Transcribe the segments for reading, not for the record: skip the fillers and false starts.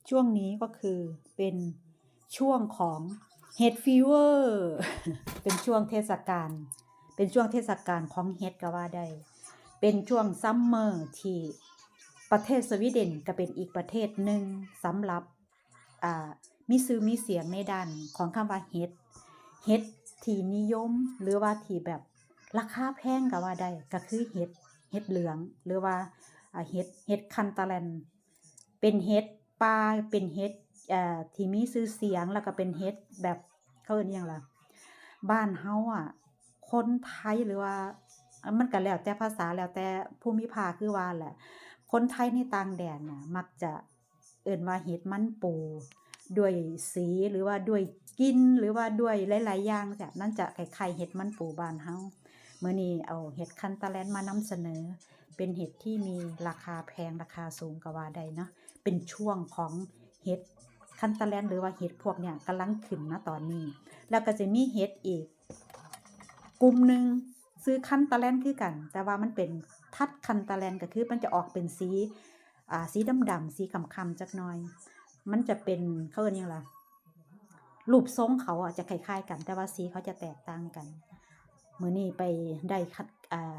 ช่วงนี้ก็คือเป็นช่วงของเห็ดฟีเวอร์เป็นช่วงเทศกาลเป็นช่วงเทศกาลของเห็ดก็ว่าได้เป็นช่วงซัมเมอร์ที่ประเทศสวีเดนก็เป็นอีกประเทศหนึ่งสำหรับมีชื่อมีเสียงในด้านของคำว่าเห็ดที่นิยมหรือว่าที่แบบราคาแพงก็ว่าได้ก็คือเห็ดเหลืองหรือว่าเห็ดคันตาแลนเป็นเห็ดป่าเป็นเห็ดที่มีชื่อเสียงแล้วก็เป็นเห็ดแบบเขาเรียกอย่างไรบ้านเฮาคนไทยหรือว่ามันก็แล้วแต่ภาษาแล้วแต่ภูมิภาคคือว่าแหละคนไทยในต่างแดนน่ะมักจะเอิ้นว่าเห็ดมันปูด้วยสีหรือว่าด้วยกลิ่นหรือว่าด้วยหลายๆอย่างจ้ะนั่นจะคล้ายๆเห็ดมันปูบ้านเฮามื้อนี้เอาเห็ดคันตาแลนมานำเสนอเป็นเห็ดที่มีราคาแพงราคาสูงก็ว่าได้เนาะเป็นช่วงของเห็ดคันตาแลนหรือว่าเห็ดพวกเนี่ยกำลังขึ้นณตอนนี้แล้วก็จะมีเห็ดอีกกลุ่มหนึ่งซื้อคันตาแลนคือกันแต่ว่ามันเป็นทัดคันตาแลนก็คือมันจะออกเป็นสีดำๆสีคำๆจักหน่อยมันจะเป็นเขาเรียกยังไงรูปทรงเขาจะคล้ายๆกันแต่ว่าสีเขาจะแตกต่างกันมื้อนี้ไปได้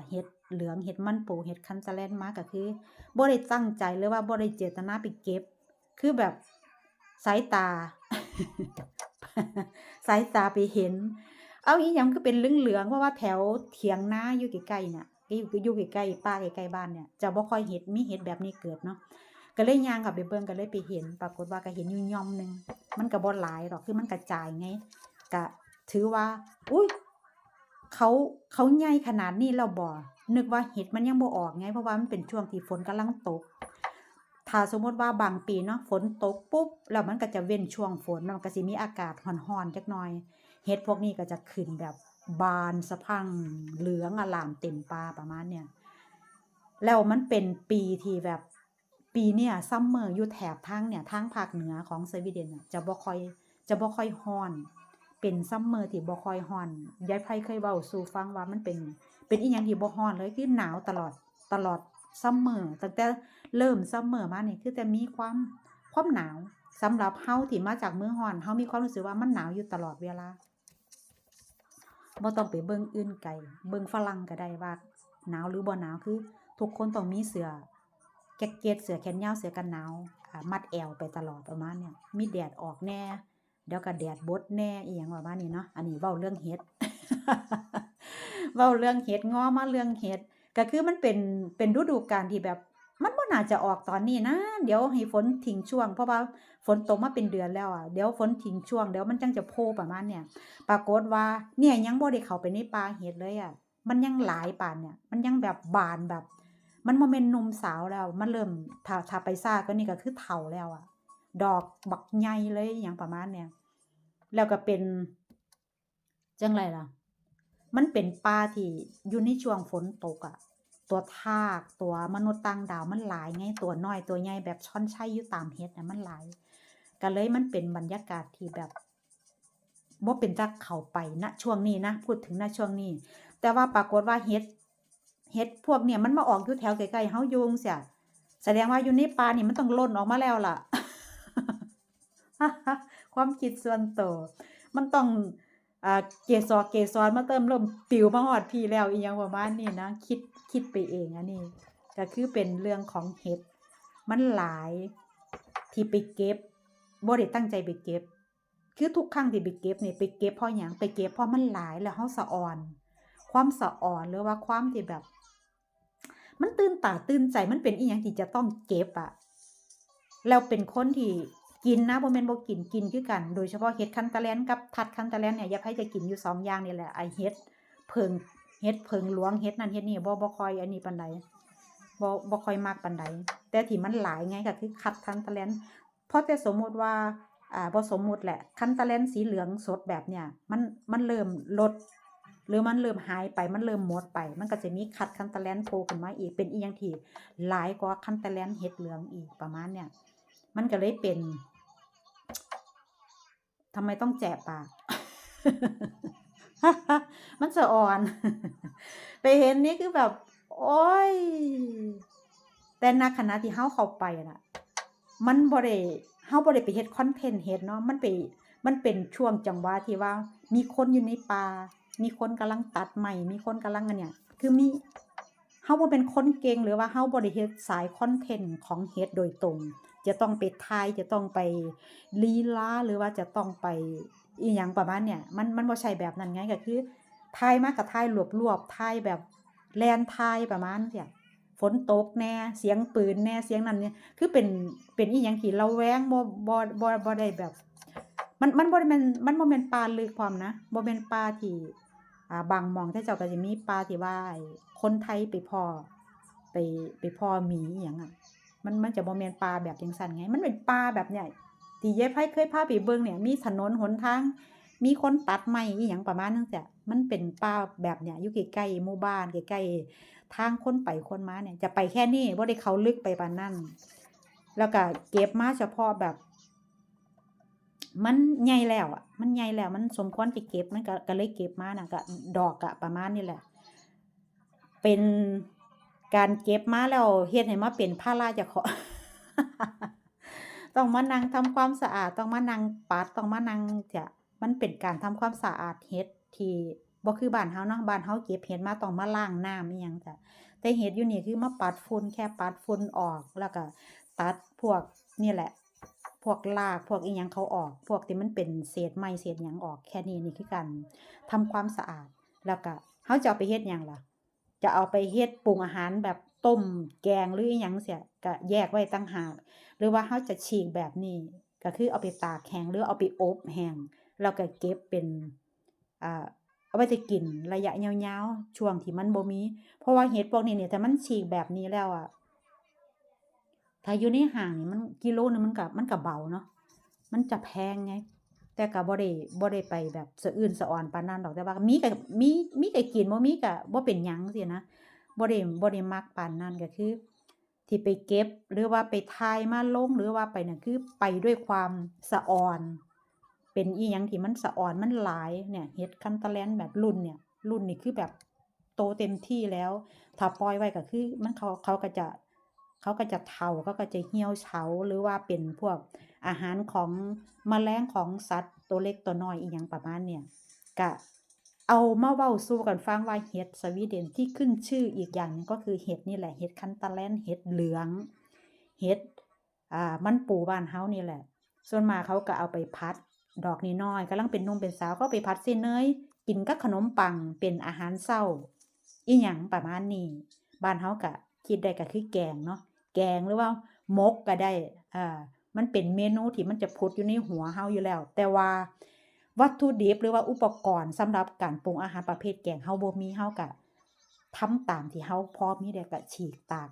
เห็ดเหลืองเห็ดมันปูเห็ดคันตาแลนมาก็คือบ่ได้ตั้งใจหรือว่าบ่ได้เจตนาไปเก็บคือแบบสายตา สายตาไปเห็นเอาอีหยังคือเป็นเหลืองๆเพราะว่าแถวเถียงนาอยู่ใกล้ๆเนี่ยอยู่ใกล้ๆป่าใกล้ๆบ้านเนี่ยจะบ่ค่อยมีเห็ดแบบนี้เกิดเนาะก็เลยย่างเข้าไปเบิ่งก็เลยไปเห็นปรากฏว่าก็เห็นอยู่หย่อมหนึ่งมันก็บ่หลายดอกคือมันกระจายไงก็ถือว่าอุ๊ยเขาใหญ่ขนาดนี้แล้วบ่นึกว่าเห็ดมันยังบ่ออกไงเพราะว่ามันเป็นช่วงที่ฝนกำลังตกถ้าสมมุติว่าบางปีเนาะฝนตกปุ๊บแล้วมันก็จะเว้นช่วงฝนมันก็สิมีอากาศร้อนๆจักหน่อยเห็ดพวกนี้ก็จะขึ้นแบบบานสะพรั่งเหลืองอร่ามเต็มป่าประมาณเนี้ยแล้วมันเป็นปีที่แบบปีเนี้ยซัมเมอร์อยู่แถบทางเนี่ยทางภาคเหนือของสวีเดนน่ะจะบ่ค่อยร้อนเป็นซัมเมอร์ที่บ่ค่อยร้อนยายไผเคยเว้าสู่ฟังว่ามันเป็นอีหยังที่บ่ร้อนเลยคือหนาวตลอดซัมเมอร์ตั้งแต่เริ่มซัมเมอร์มานี่คือแต่มีความหนาวสำหรับเฮาที่มาจากเมืองร้อนเฮามีความรู้สึกว่ามันหนาวอยู่ตลอดเวลาบ่ต้องไปเบิ่งอื่นไกลเบิ่งฝรั่งก็ได้ว่าหนาวหรือบ่หนาวคือทุกคนต้องมีเสื้อแจ็กเก็ตเสื้อแขนยาวเสื้อกันหนาวมัดแอวไปตลอดประมาณเนี้ยมีแดดออกแน่เดี๋ยวก็แดดบดแน่อีหยังประมาณนี้เนาะอันนี้เว้าเรื่องเห็ด เว้าเรื่องเห็ดง้อมาเรื่องเห็ดก็คือมันเป็นฤดูกาลที่แบบมันบ่น่าจะออกตอนนี้นะเดี๋ยวให้ฝนทิ้งช่วงเพราะว่าฝนตกมาเป็นเดือนแล้วเดี๋ยวฝนทิ้งช่วงเดี๋ยวมันจังจะโผล่ประมาณเนี้ยปรากฏว่าเนี่ยยังบ่ได้เข้าไปในป่าเห็ดเลยมันยังหลายปานเนี่ยมันยังแบบบานแบบมันบ่แม่นหนุ่มสาวแล้วมันเริ่มถ้าไปซ่ากว่านี้ก็คือเฒ่าแล้วดอกบักใหญ่เลยอิหยังประมาณเนี้ยแล้วก็เป็นจั่งใดล่ะ มันเป็นป่าที่อยู่ในช่วงฝนตกตัวทากตัวมนุษย์ต่างดาวมันหลายไงตัวน้อยตัวใหญ่แบบช่อนชัยอยู่ตามเฮ็ดน่ะมันหลายก็เลยมันเป็นบรรยากาศที่แบบบ่เป็นตาเข้าไปณช่วงนี้นะพูดถึงณช่วงนี้แต่ว่าปรากฏว่าเฮ็ดพวกเนี่ยมันมาออกอยู่แถวใกล้ๆเฮาอยู่จั่งซี้แสดงว่าอยู่ในป่านี่มันต้องหล่นออกมาแล้วล่ะ ความคิดส่วนตัวมันต้องเกสรมาเติมลมปิวมาฮอดพี่แล้วอีหยังประมาณนี้นะคิดไปเองอันนี้ก็คือเป็นเรื่องของเห็ดมันหลายที่ไปเก็บบ่ได้ตั้งใจไปเก็บคือทุกครั้งที่ไปเก็บนี่ไปเก็บเพราะหยังไปเก็บเพราะมันหลายแล้วเฮาสะอ่อนความสะอ่อนหรือว่าความที่แบบมันตื่นตาตื่นใจมันเป็นอีหยังที่จะต้องเก็บแล้วเป็นคนที่กินนะบ่แม่นบ่กินกินคือกันโดยเฉพาะเห็ดคันตะแลนกับทัดคันตะแลนเนี่ยยายไผจะกินอยู่2อย่างนี่แหละไอ้เพิงเห็ดเพิงหลวงเห็ดนั่นเห็ดนี่บ่ค่อยอันนี้ปานใดบ่ค่อยมักปานใดแต่ที่มันหลายไงก็คือคันตะแลนเพราะแต่สมมุติว่าบ่สมมุติแหละคันตะแลนสีเหลืองสดแบบเนี่ยมันเริ่มลดหรือมันเริ่มหายไปมันเริ่มหมดไปมันก็จะมีคันตะแลนโผล่ขึ้นมาอีกเป็นอีหยังที่หลายกว่าคันตะแลนเห็ดเหลืองอีกประมาณเนี่ยมันก็เลยเป็นทำไมต้องแจกปาก มันสะอ่อน ไปเห็นนี่คือแบบ โอ๊ย แต่ณขณะที่เฮาเข้าไปน่ะ มันบ่ได้ เฮาบ่ได้ไปเฮ็ดคอนเทนต์เฮ็ดเนาะมันเป็นช่วงจังหวะที่ว่ามีคนอยู่ในป่ามีคนกำลังตัดไม้มีคนกำลังอันเนี้ยคือเฮาบ่เป็นคนเก่งหรือว่าเฮาบ่ได้เฮ็ดสายคอนเทนต์ของเฮ็ดโดยตรงจะต้องไปถ่ายจะต้องไปลีลาหรือว่าจะต้องไปอิหยังประมาณเนี้ยมันบ่ใช่แบบนั้นไงก็คือถ่ายมาก็ถ่ายรวบๆถ่ายแบบแล่นถ่ายประมาณเนี้ยฝนตกแหน่เสียงปืนแหน่เสียงนั้นเนี่ยคือเป็นอิหยังที่ระแวงบ่ได้แบบ มันบ่ได้แม่นมันบ่แม่นป่าลึกพร้อมนะบ่แม่นป่าที่บางหม้องเขาเจ้าก็สิมีป่าที่ว่าไอ้คนไทยไปพ้อไปพ้อหมีอิหยังอะมันจะบ่แม่นป่าแบบจังซั้นไงมันเป็นป่าแบบเนี้ยที่ยายไผเคยพาไปเบิ่งเนี่ยมีถนนหนทางมีคนตัดไม้อิหยังประมาณจั่งซี้มันเป็นป่าแบบเนี้ยอยู่ใกล้ๆหมู่บ้านใกล้ๆทางคนไปคนมาเนี่ยจะไปแค่นี้บ่ได้เข้าลึกไปปานนั้นแล้วก็เก็บมาเฉพาะแบบ มันใหญ่แล้วอะมันใหญ่แล้วมันสมควรสิเก็บมันก็เลยเก็บมาน่ะก็ดอกก็ประมาณนี้แหละเป็นการเก็บมาแล้วเฮ็ดให้มาเป็นภาระเจ้าของต้องมานั่งทำความสะอาดต้องมานั่งปัดต้องมานั่งจะมันเป็นการทำความสะอาดเฮ็ดที่บ่คือบ้านเฮาเนาะบ้านเฮาเก็บเห็ดมาต้องมาล้างน้ำอิหยังจ้ะแต่เฮ็ดอยู่นี่คือมาปัดฝุ่นแค่ปัดฝุ่นออกแล้วก็ตัดพวกนี่แหละ พวกรากพวกอิหยังเขาออกพวกที่มันเป็นเศษไม้เศษหยังออกแค่นี้นี่คือการทำความสะอาดแล้วก็เขาจะเอาไปเฮ็ดหยังล่ะจะเอาไปเฮ็ดปรุงอาหารแบบต้มแกงหรืออิหยังเสียก็แยกไว้ต่างหากหรือว่าเขาจะฉีกแบบนี้ก็คือเอาไปตากแห้งหรือเอาไปอบแห้งแล้วก็เก็บเป็นอ่าเอาไว้จะกินระยะยาวๆช่วงที่มันบ่มีเพราะว่าเห็ดพวกนี้เนี่ยถ้ามันฉีกแบบนี้แล้วอะ ถ้าอยู่ในห้างนี่มันกิโลหนึ่งมันก็เบาเนาะมันจะแพงไงแต่ก็บ่ได้ไปแบบสะอื้นสะอ้อนปานนั้นดอกแต่ว่ามีก็มีกินบ่มีก็บ่เป็นหยังจังซี้นะบ่ได้มักปานนั้นก็คือที่ไปเก็บหรือว่าไปถ่ายมาลงหรือว่าไปนั่นคือไปด้วยความสะออนเป็นอิหยังที่มันสะออนมันหลายเนี่ยเฮ็ดคันตะแลนแบบรุ่นเนี่ยรุ่นนี้คือแบบโตเต็มที่แล้วถ้าปล่อยไว้ก็คือมันเขาก็จะเฒ่าเขาก็จะเหี่ยวเฉาหรือว่าเป็นพวกอาหารของแมลงของสัตว์ตัวเล็กตัวน้อยอิหยังประมาณเนี่ยก็เอามาเว้าสู่กันฟังว่าเห็ดสวีเดนที่ขึ้นชื่ออีกอย่างหนึ่งก็คือเห็ดนี่แหละเห็ด Cantaloupe เห็ดเหลืองเห็ดมันปูบ้านเฮานี่แหละส่วนมากเขาก็เอาไปผัดดอกน้อยๆกำลังเป็นหนุ่มเป็นสาวก็ไปผัดใส่เนยกินกับขนมปังเป็นอาหารเช้าอิหยังประมาณนี้บ้านเฮาก็คิดได้ก็คือแกงเนาะ แกงหรือว่าหมกก็ได้อ่ามันเป็นเมนูที่มันจะผุดอยู่ในหัวเฮาอยู่แล้ว แต่ว่าวัตถุดิบหรือว่าอุปกรณ์สำหรับการปรุงอาหารประเภทแกงเฮาบ่มีเฮาก็ทำตามที่เฮาพอมีได้ก็ฉีกตาก